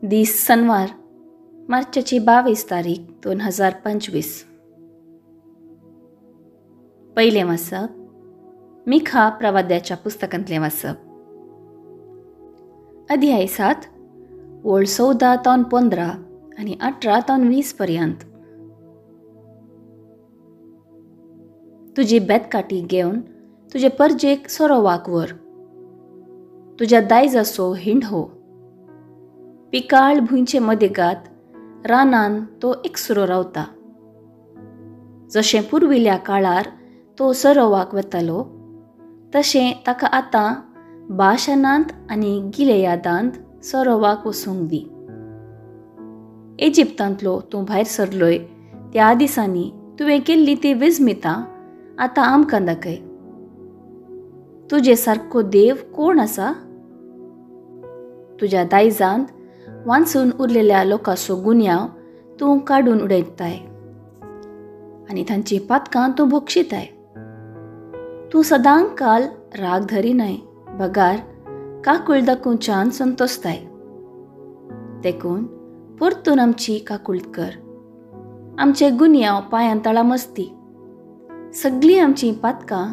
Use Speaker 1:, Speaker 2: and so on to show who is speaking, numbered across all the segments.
Speaker 1: दीस शनिवार, मार्चाची 22 तारीख 2025. पहिले वाचप मिखा प्रवाद्याच्या पुस्तकांतले वाचप. अध्याय 7 ओळ 14 ते 15 आणि 18 ते 20 पर्यंत. तुझी बेतकाठी घेवन तुझे परजेक सोरो वागवर. तुझ्या दायजाचो हिंड हो. पिकाळ भुंयचे मदेगात रानान तो एकसुरो रावता. जशें पुर्विल्ल्या काळार तो सरोवाक वतालो तशें ताका आतां बाशानांत आनी गिलेयादांत सरोवाक वसूंक दी. इजिप्तांतलो तूं भायर सरलोय त्या दिसांनी तुवें केल्ली ती विजमितां आतां आमकां दाखय. तुजे सारको देव कोण आसा? तुज्या दायजांत वांचून उरलेल्या लोकांचो गुन्यांव तूं काडून उडयताय आनी तांची पातकां तूं भोगशिताय. तूं सदांच काल राग धरिनाय, बगार काकूळ दाखोवच्यान संतोसताय. देखून परतून आमची काकूळट कर. आमचे गुन्यांव पांयां तळा मस्ती. सगळीं आमची पातकां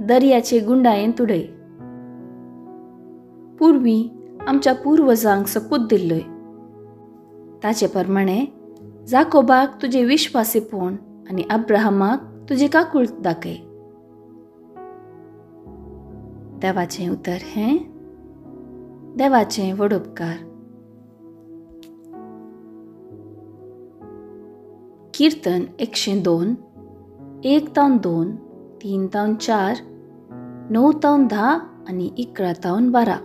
Speaker 1: दर्याचे गुंडायेंत उडय. पुर्वी आमच्या पुर्वजांक सपूत दिल्लोय ताचे प्रमाणे जाकोबाक तुजे विश्वासीपण आनी अब्राहमाक तुजी काकूळट दाखय. देवाचें उतर हें देवाचें व्हड उपकार. कीर्तन 102 1 ते 2 3 ते 4 9 ते 10 आनी 11 ते 12.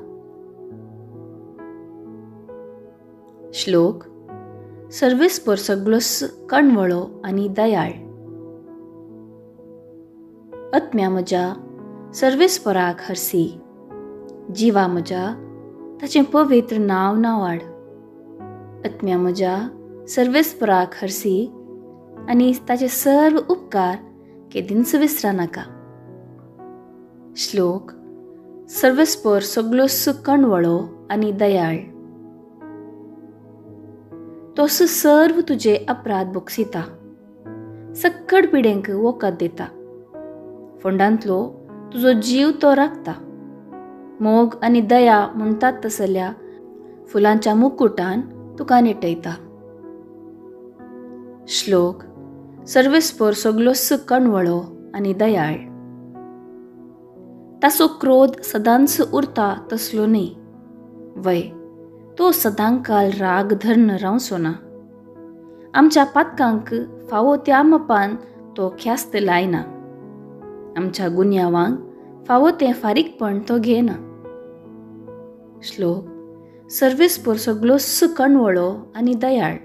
Speaker 1: श्लोक सर्वेस्पर सगळोस कणवळो आनी दयाळ. आत्म्या म्हज्या सर्वेस्पराक हरसी. जिवा म्हज्या ताचें पवित्र नांव नावाड. आत्म्या म्हज्या सर्वेस्पराक हरसी आनी ताचे सर्व उपकार केदींच विसरा नाका. श्लोक सर्वेस्पर सगळोस कणवळो आनी दयाळ. तोस सर्व तुजे अपराध बक्षिता. सक्कड पिडेंक वखद दिता. फोंडांतलो तुजो जीव तो राखता. मोग आनी दया म्हणटात तसल्या फुलांच्या मुकुटान तुका निटयता. श्लोक सर्वेस्पर सगळोस कणवळो आनी दयाळ. ताचो क्रोध सदांच उरता तसलो न्ही, वय तो सदांकाल राग धरण रावचो ना. आमच्या पातकांक फावो त्या मापान तो ख्यास्त लायना. आमच्या गुन्यांवांक फावो तें फारीकपण तो घेना. श्लोक सर्वेस्पर सगळोस कणवळो आनी दयाळ.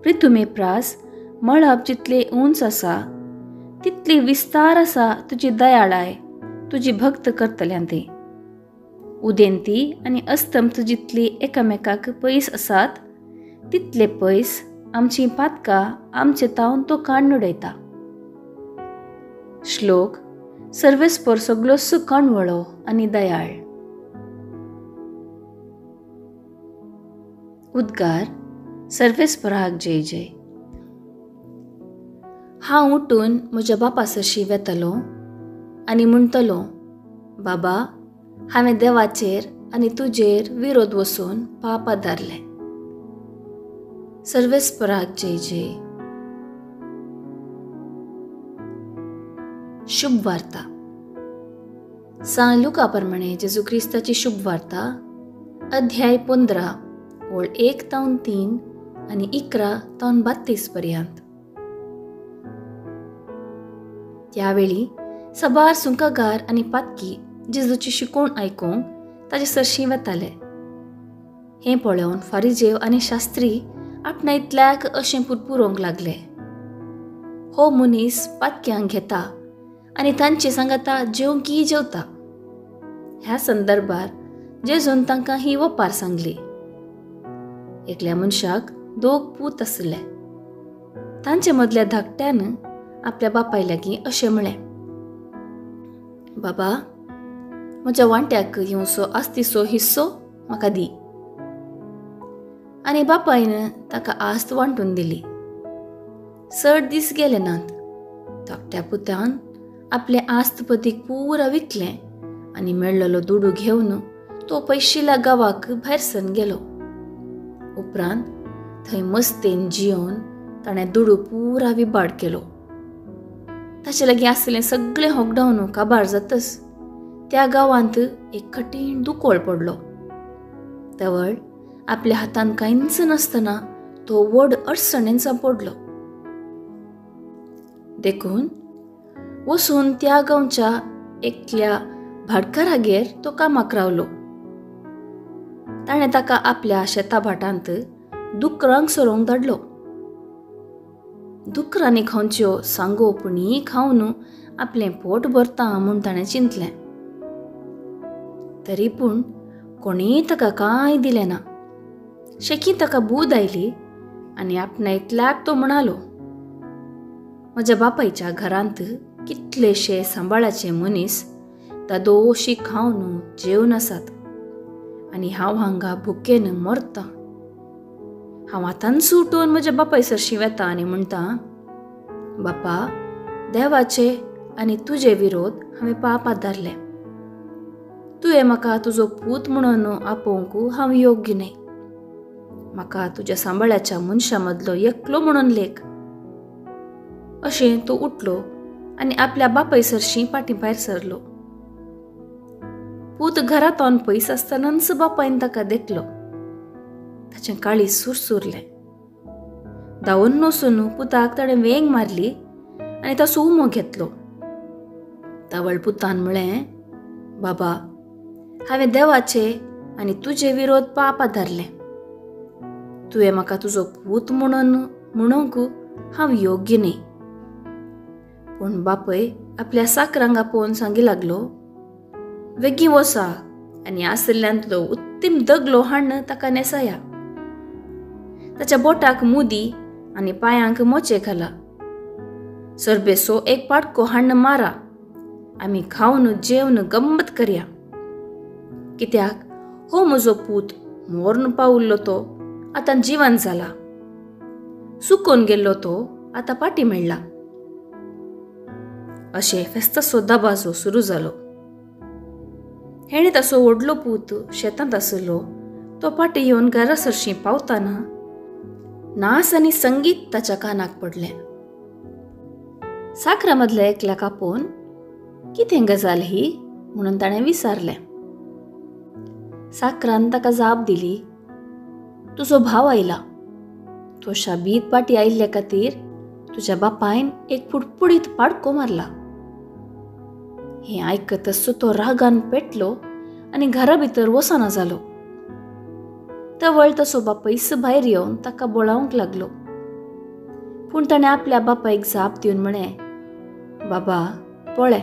Speaker 1: पृथुमेप्रास मळब जितले उंच आसा तितली विस्तार आसा तुजी दयाळाय तुजी भक्त करतल्यां ते. उदेंती आनी अस्तंत जितली एकामेकाक पयस आसात तितले पयस आमची पातकां आमचे तावन तो काडून उडयता. श्लोक सर्वेस्पर सगळोस कणवळो आनी दयाळ. उद्गार सर्वेस्पराक जय जय. हांव उठून म्हज्या बापा सरशी वेतलो आनी म्हणटलो, बाबा हांवें देवाचेर आनी तुजेर विरोध वसून पाप आदारले. सर्वेस्पराक जय जय. शुभ वार्ता. सांग लुका प्रमाणे जेजू क्रिस्ताची शुभ वार्ता अध्याय 15 ओळ 1 ते 3 आनी 11 ते 32 पर्यंत. त्यावेळी सबार सुंकागार आनी पातकी जेजूची शिकोवण आयकूंक ताचे सरशी वताले. हें पळोवन फारिजेव आनी शास्त्री आपणा इतल्याक अशें पुरपुरोवंक लागले. हो मनीस पातक्यांक घेता आनी तांचे सांगाता जेवंकी जेवता. ह्या संदर्भार जेजून तांकां ही वपार सांगली. एकल्या मनशाक 2 पूत आसले. तांचे मदल्या धाकट्यान आपल्या बापाय लागीं अशें म्हळें, बाबा म्हज्या वांट्याक येवचो आस्तीचो हिस्सो म्हाका दी. आनी बापायन ताका आस्त वांटून दिली. 6 दीस गेले नात. धाकट्या पुतान आपले आस्तपतीक पुरा विकलें आनी मेळ्ळलो दुडू घेवन तो पैशिल्या गांवाक भायर सरून गेलो. उपरांत थंय मस्तेन जियोन ताणें दुडू पुरा विबाड केलो. ताचे लागीं आसलें सगळें होकडावन काबार जातच त्या गांवांत एक कठीण दुकोळ पडलो. तवळ आपल्या हातान कांयच नासतना तो व्हड अडचणेन सांपडलो. देखून वचून त्या गांवच्या एकल्या भाटकारागेर तो कामाक रावलो. ताणें ताका आपल्या शेताभाटांत दुकरांक सोरोंक धाडलो. दुकरांनी खंयच्यो सांगोपणी खावन आपलें पोट भरता म्हूण ताणें चिंतलें. तरी पूण कोणीय ताका कांय दिलें ना. शेकी ताका बूद आयली आनी आपणायतल्याक तो म्हणालो, म्हज्या बापायच्या घरांत कितलेशे सांबाळाचे मनीस दादोशी खावन जेवन आसात आनी हांव हांगा भुकेन मरतां. हांव आतां सुटोवन म्हज्या बापाय सरशी वेता आनी म्हणटा, बापा, देवाचे आनी तुजे विरोध हांवें पापात धरले. तुवें म्हाका तुजो पूत म्हणून आपोवंक हांव योग्य न्हय. म्हाका तुज्या सांबाळ्याच्या मनशा मदलो एकलो म्हणून लेख. अशें तो उठलो आनी आपल्या बापाय सरशी पाटी भायर सरलो. पूत घरांतून पयस आसतनाच बापायन ताका देखलो. ताचें काळीज सुरसुरलें. धांवन वचून पुताक ताणें वेंग मारली आनी ताचो उमो घेतलो. तावळ पुतान म्हळें, बाबा, हांवें देवाचे आनी तुजे विरोध पापात धरलें. तुवें म्हाका तुजो पूत म्हणून म्हणूंक हांव योग्य न्हय. पूण बापय आपल्या साकरांक आपोवन सांगी लागलो, वेगीं वसा आनी आसल्यान तो उत्तीम दगलो हाडून ताका नेसाया. ताच्या बोटाक मुदी आनी पांयांक मोचे घाला. सरबेसो एक पाटको हाडून मारा. आमी खावन जेवन गंमत करया. कित्याक हो म्हजो पूत मोर्न पावुल्लो तो आतां जिवंत जाला. सुकोवन गेल्लो तो आतां पाटी मेळ्ळा. अशें फेस्ताचो दबाजो सुरू जालो. हेणे ताचो व्हडलो पूत शेतांत आसलो तो पाटी येवन घरा सरशी पावतना नाच आनी संगीत ताच्या कानाक पडलें. साकरा मदल्या एकल्याक आपोवन कितें गजाल ही म्हणून ताणें विचारलें. साकरान ताका जाप दिली, तुजो भाव आयला. तो शाबीत पाटी आयिल्ले खातीर तुज्या बापायन एक पुडपुडीत पाडको मारला. हें आयकतच तो रागान पेटलो आनी घरा भितर वचना जालो. तवळ ताचो बापयस भायर येवन ताका बोलावंक लागलो. पूण ताणें आपल्या बापायक जाप दिवन म्हळें, बाबा, पळय,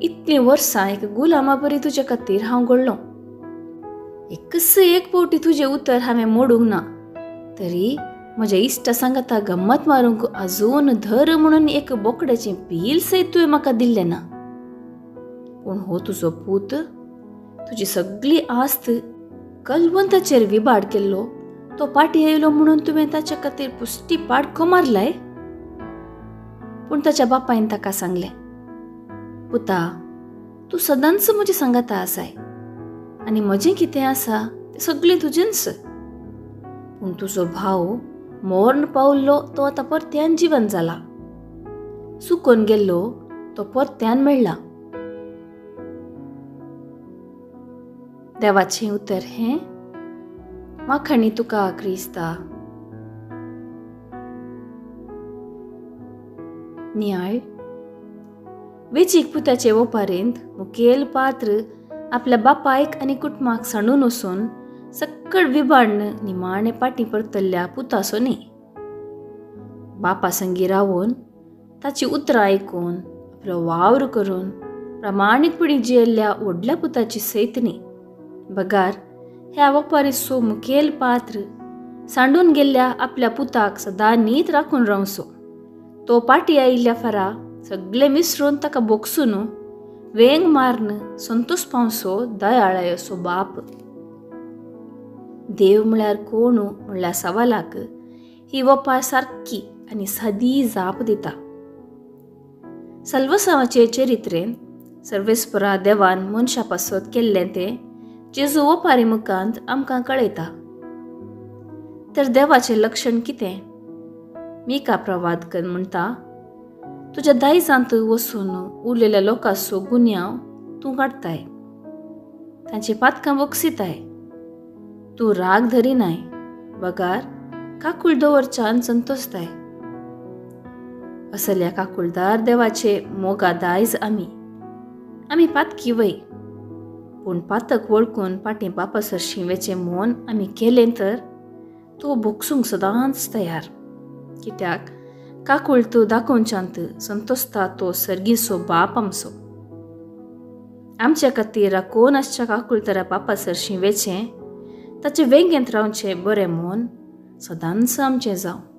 Speaker 1: इतलीं वर्सां एक गुलामा बरी तुजे खातीर हांव घडलों. एकच एक फावटी तुजें उतर हांवें मोडूंक ना. तरी म्हज्या इश्टा सांगाता गम्मत मारूंक आजून धर म्हणून एक बोकड्याचें पील सयत तुवें म्हाका दिल्लें ना. पूण हो तुजो पूत तुजी सगळी आस्त कलवंताचेर विबाड केल्लो तो पाटी आयलो म्हणून तुवें ताचे खातीर पुश्टी पाडको मारलाय. पूण ताच्या बापायन ताका सांगलें, पुता, तूं सदांच म्हजी सांगाता आसाय आनी म्हजें कितें आसा तें सगळें तुजेंच. पूण तुजो भाव मोर्न पावल्लो तो आतां परत्यान जिवंत जाला. सुकोवन गेल्लो तो परत्यान मेळ्ळा. देवाचें उतर हें, माखणी तुका क्रिस्ता. नियाळ. वेचीक पुताचे ओपारेंत मुखेल पात्र आपल्या बापायक आनी कुटुंबाक सांडून वचून सक्कळ विबाडन निमाणे पाटी परतल्ल्या पुतासो न्ही. बापा संगी रावून ताची उतरां आयकून आपलो वावर करून प्रामाणीकपणी जियेल्ल्या व्हडल्या पुताची सैत न्ही. बगार ह्या ओपारीचो मुखेल पात्र सांडून गेल्ल्या आपल्या पुताक सदां नीत राखून रावसो. तो पाटी आयिल्ल्या फरा सगळें विसरून ताका बोगसून वेंग मारन संतोश पावसो दयाळाय असो बाप. देव म्हळ्यार कोण म्हणल्या सवालाक ही वपार सारकी आनी सादी जाप दिता. सल्वसांवाचे चरित्रेन सर्वेस्परा देवान मनशा पासत केल्लें तें जेजू वपारी मुखांत आमकां कळयता. तर देवाचें लक्षण कितें? मिका प्रवादकन म्हणटा, तुज्या दायजांत वचून उरलेल्या लोकांचो गुन्यांव तूं काडताय, तांची पातकां वखसिताय. तूं राग धरिनाय, वगार काकूळ दवरच्यान संतोसताय. असल्या काकुळदार देवाचे मोगा दायज आमी पातकी वय, पूण पातक वळखून फाटीं पापा सरशीं वेचें मोन आमी केलें तर तो भोगसूंक सदांच तयार. कित्याक काकूळ तूं दाखोवच्यांत संतोसता तो सर्गीचो बाप आमचो. आमच्या खातीर राखोवन आसच्या काकूळतरा पापा सरशीं वेचें, ताचे वेंगेंत रावचें बरें मोन सदांच आमचें जावं.